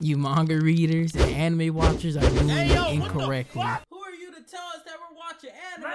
You manga readers and anime watchers are doing it incorrectly. Who are you to tell us that we're watching anime?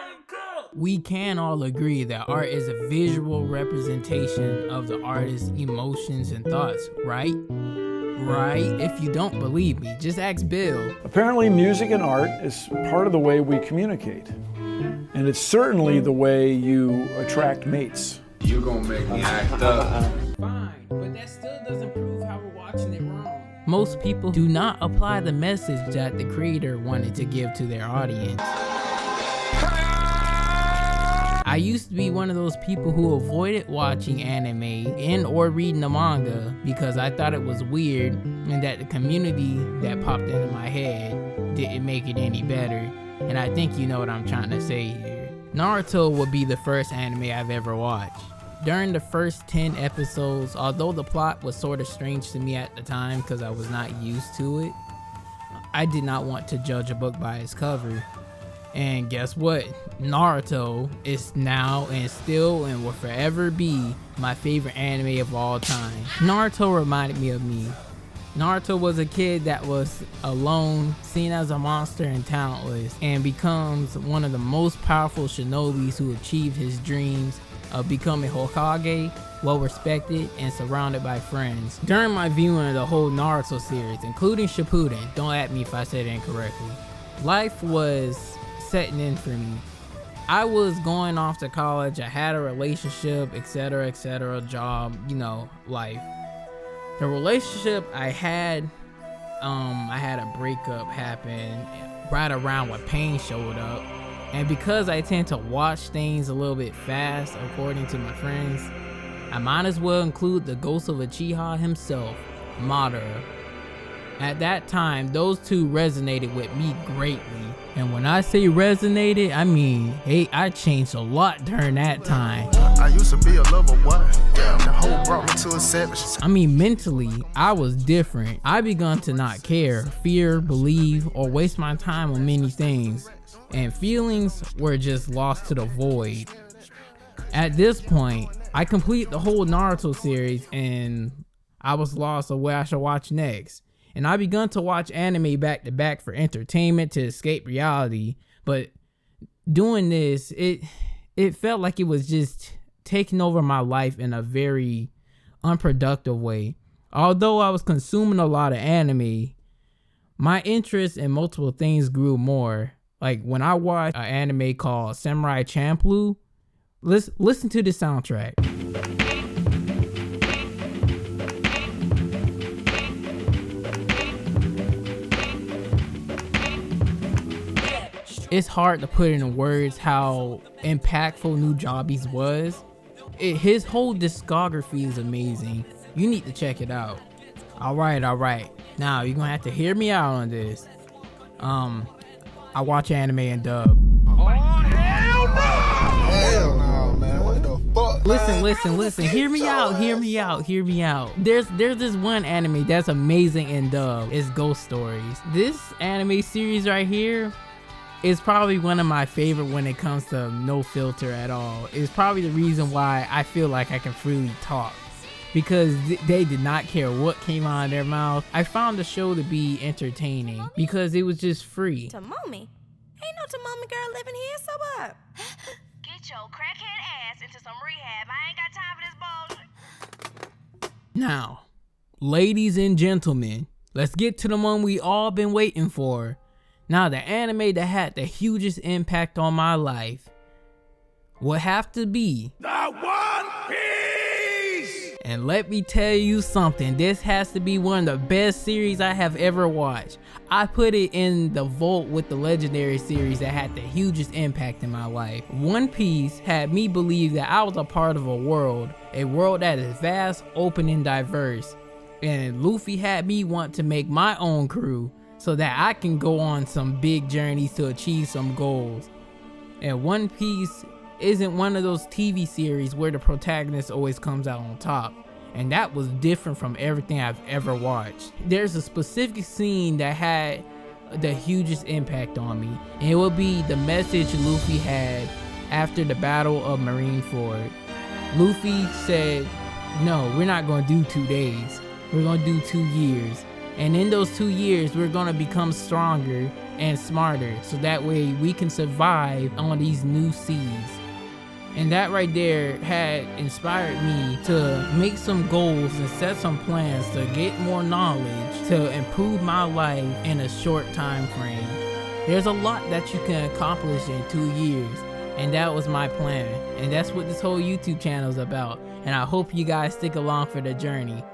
We can all agree that art is a visual representation of the artist's emotions and thoughts, right? Right? If you don't believe me, just ask Bill. Apparently music and art is part of the way we communicate. And it's certainly the way you attract mates. You gonna make me act up. Fine, but that still doesn't prove how we're watching it wrong. Most people do not apply the message that the creator wanted to give to their audience. I used to be one of those people who avoided watching anime and or reading the manga because I thought it was weird and that the community that popped into my head didn't make it any better. And I think you know what I'm trying to say here. Naruto would be the first anime I've ever watched. During the first 10 episodes, although the plot was sort of strange to me at the time because I was not used to it, I did not want to judge a book by its cover. And guess what? Naruto is now and still and will forever be my favorite anime of all time. Naruto reminded me of me. Naruto was a kid that was alone, seen as a monster and talentless, and becomes one of the most powerful shinobis who achieved his dreams of becoming Hokage, well respected and surrounded by friends. During my viewing of the whole Naruto series, including Shippuden, don't at me if I said it incorrectly, life was setting in for me. I was going off to college, I had a relationship, etc, job, you know, life. The relationship I had a breakup happen right around when pain showed up. And because I tend to watch things a little bit fast, according to my friends, I might as well include the ghost of Uchiha himself, Madara. At that time, those two resonated with me greatly. And when I say resonated, I mean, hey, I changed a lot during that time. I used to be a lover, boy. Yeah, the whole brought me to a savage. I mean, mentally, I was different. I begun to not care, fear, believe, or waste my time on many things. And feelings were just lost to the void. At this point, I completed the whole Naruto series and I was lost on where I should watch next. And I begun to watch anime back to back for entertainment to escape reality. But doing this, it felt like it was just taking over my life in a very unproductive way. Although I was consuming a lot of anime, my interest in multiple things grew more. Like when I watched an anime called Samurai Champloo, listen to the soundtrack. It's hard to put into words how impactful Nujabes was. His whole discography is amazing. You need to check it out. All right. Now you're gonna have to hear me out on this. I watch anime and dub. Oh, hell no! Hell no, man. What the fuck? Listen. Hear me out. There's this one anime that's amazing in dub. It's Ghost Stories. This anime series right here is probably one of my favorite when it comes to no filter at all. It's probably the reason why I feel like I can freely talk. Because they did not care what came out of their mouth. I found the show to be entertaining because it was just free. Tomomi? Ain't no Tomomi girl living here, so what? Get your crackhead ass into some rehab. I ain't got time for this bullshit. Now, ladies and gentlemen, let's get to the one we all been waiting for. Now, the anime that had the hugest impact on my life would have to be The One Piece! And let me tell you something, this has to be one of the best series I have ever watched. I put it in the vault with the legendary series that had the hugest impact in my life. One Piece had me believe that I was a part of a world that is vast, open, and diverse. And Luffy had me want to make my own crew so that I can go on some big journeys to achieve some goals. And One Piece isn't one of those TV series where the protagonist always comes out on top. And that was different from everything I've ever watched. There's a specific scene that had the hugest impact on me. And it would be the message Luffy had after the Battle of Marineford. Luffy said, no, we're not gonna do 2 days. We're gonna do 2 years. And in those 2 years, we're gonna become stronger and smarter, so that way we can survive on these new seas. And that right there had inspired me to make some goals and set some plans to get more knowledge to improve my life in a short time frame. There's a lot that you can accomplish in 2 years, and that was my plan. And that's what this whole YouTube channel is about. And I hope you guys stick along for the journey.